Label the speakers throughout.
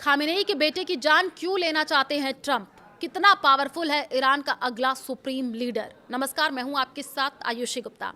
Speaker 1: Khamenei के बेटे की जान क्यों लेना चाहते हैं ट्रंप? कितना पावरफुल है ईरान का अगला सुप्रीम लीडर? नमस्कार, मैं हूं आपके साथ आयुषी गुप्ता।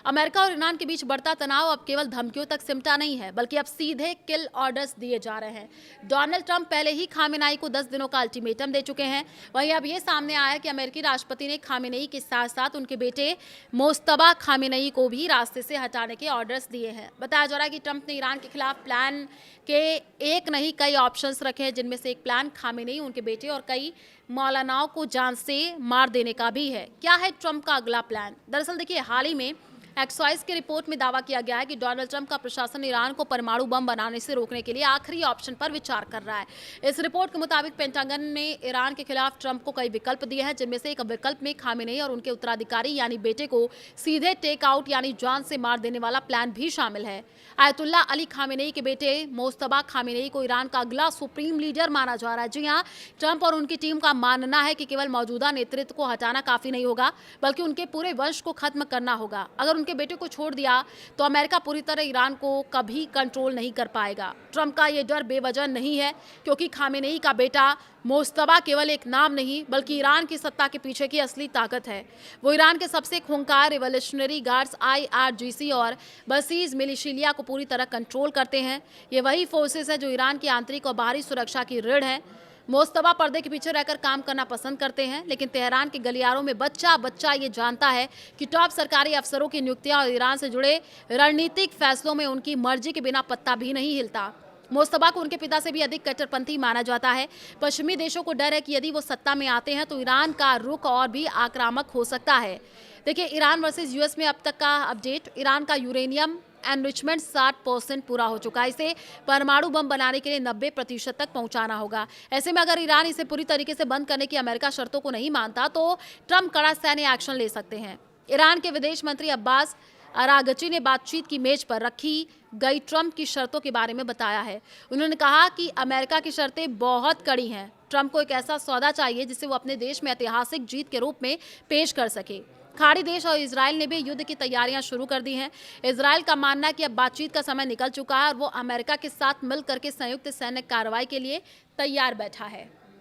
Speaker 1: अमेरिका और ईरान के बीच बढ़ता तनाव अब केवल धमकियों तक सिमटा नहीं है, बल्कि अब सीधे किल ऑर्डर्स दिए जा रहे हैं। डोनाल्ड ट्रंप पहले ही खामेनेई को 10 दिनों का अल्टीमेटम दे चुके हैं। वहीं अब ये सामने आया कि अमेरिकी राष्ट्रपति ने खामेनेई के साथ साथ उनके बेटे मोज्तबा खामेनेई को भी रास्ते से हटाने के ऑर्डर्स दिए हैं। बताया जा रहा है कि ट्रंप ने ईरान के खिलाफ प्लान के एक नहीं कई ऑप्शंस रखे हैं, जिनमें से एक प्लान खामेनेई, उनके बेटे और कई मौलानाओं को जान से मार देने का भी है। क्या है ट्रंप का अगला प्लान? दरअसल देखिए, हाल ही में एक्साइज की रिपोर्ट में दावा किया गया है कि डोनाल्ड ट्रंप का प्रशासन ईरान को परमाणु बम बनाने से रोकने के लिए आखिरी ऑप्शन पर विचार कर रहा है। इस रिपोर्ट के मुताबिक पेंटागन ने ईरान के खिलाफ ट्रंप को कई विकल्प दिए हैं, जिनमें से एक विकल्प में खामेनेई और उनके उत्तराधिकारी यानी बेटे को सीधे टेक आउट यानी जान से मार देने वाला प्लान भी शामिल है। आयतुल्ला अली खामेनेई के बेटे मोज्तबा खामेनेई को ईरान का अगला सुप्रीम लीडर माना जा रहा है। जी हाँ, ट्रंप और उनकी टीम का मानना है कि केवल मौजूदा नेतृत्व को हटाना काफी नहीं होगा, बल्कि उनके पूरे वंश को खत्म करना होगा। अगर उनके बेटे को छोड़ दिया तो अमेरिका पूरी तरह ईरान को कभी कंट्रोल नहीं कर पाएगा। ट्रंप का ये डर बेवजह नहीं है, क्योंकि खामेनेई का बेटा मोज्तबा केवल एक नाम नहीं, बल्कि ईरान की सत्ता के पीछे की असली ताकत है। वो ईरान के सबसे खूंखार रिवोल्यूशनरी गार्ड्स IRGC और बसीज मिलिशिया को पूरी तरह कंट्रोल करते हैं। ये वही फोर्सेस है जो ईरान की आंतरिक और बाहरी सुरक्षा की रीढ़ है। मोज्तबा पर्दे के पीछे रहकर काम करना पसंद करते हैं, लेकिन तेहरान के गलियारों में बच्चा बच्चा ये जानता है कि टॉप सरकारी अफसरों की नियुक्तियां और ईरान से जुड़े रणनीतिक फैसलों में उनकी मर्जी के बिना पत्ता भी नहीं हिलता। मोज्तबा को उनके पिता से भी अधिक कट्टरपंथी माना जाता है। पश्चिमी देशों को डर है कि यदि वो सत्ता में आते हैं तो ईरान का रुख और भी आक्रामक हो सकता है। देखिए, ईरान वर्सेस US में अब तक का अपडेट। ईरान का यूरेनियम एनरिचमेंट 60% पूरा हो चुका है। इसे परमाणु बम बनाने के लिए 90% तक पहुंचाना होगा। ऐसे में अगर ईरान इसे पूरी तरीके से बंद करने की अमेरिका शर्तों को नहीं मानता तो ट्रंप कड़ा सैन्य एक्शन ले सकते हैं। ईरान के विदेश मंत्री अब्बास अरागची ने बातचीत की मेज पर रखी गई ट्रंप की शर्तों के बारे में बताया है। उन्होंने कहा कि अमेरिका की शर्तें बहुत कड़ी हैं। ट्रंप को एक ऐसा सौदा चाहिए जिसे वो अपने देश में ऐतिहासिक जीत के रूप में पेश कर सके। खाड़ी देश और इजराइल ने भी युद्ध की तैयारियां शुरू कर दी हैं। इजराइल का मानना है कि अब बातचीत का समय निकल चुका है और वो अमेरिका के साथ मिलकर के संयुक्त सैन्य कार्रवाई के लिए तैयार बैठा है।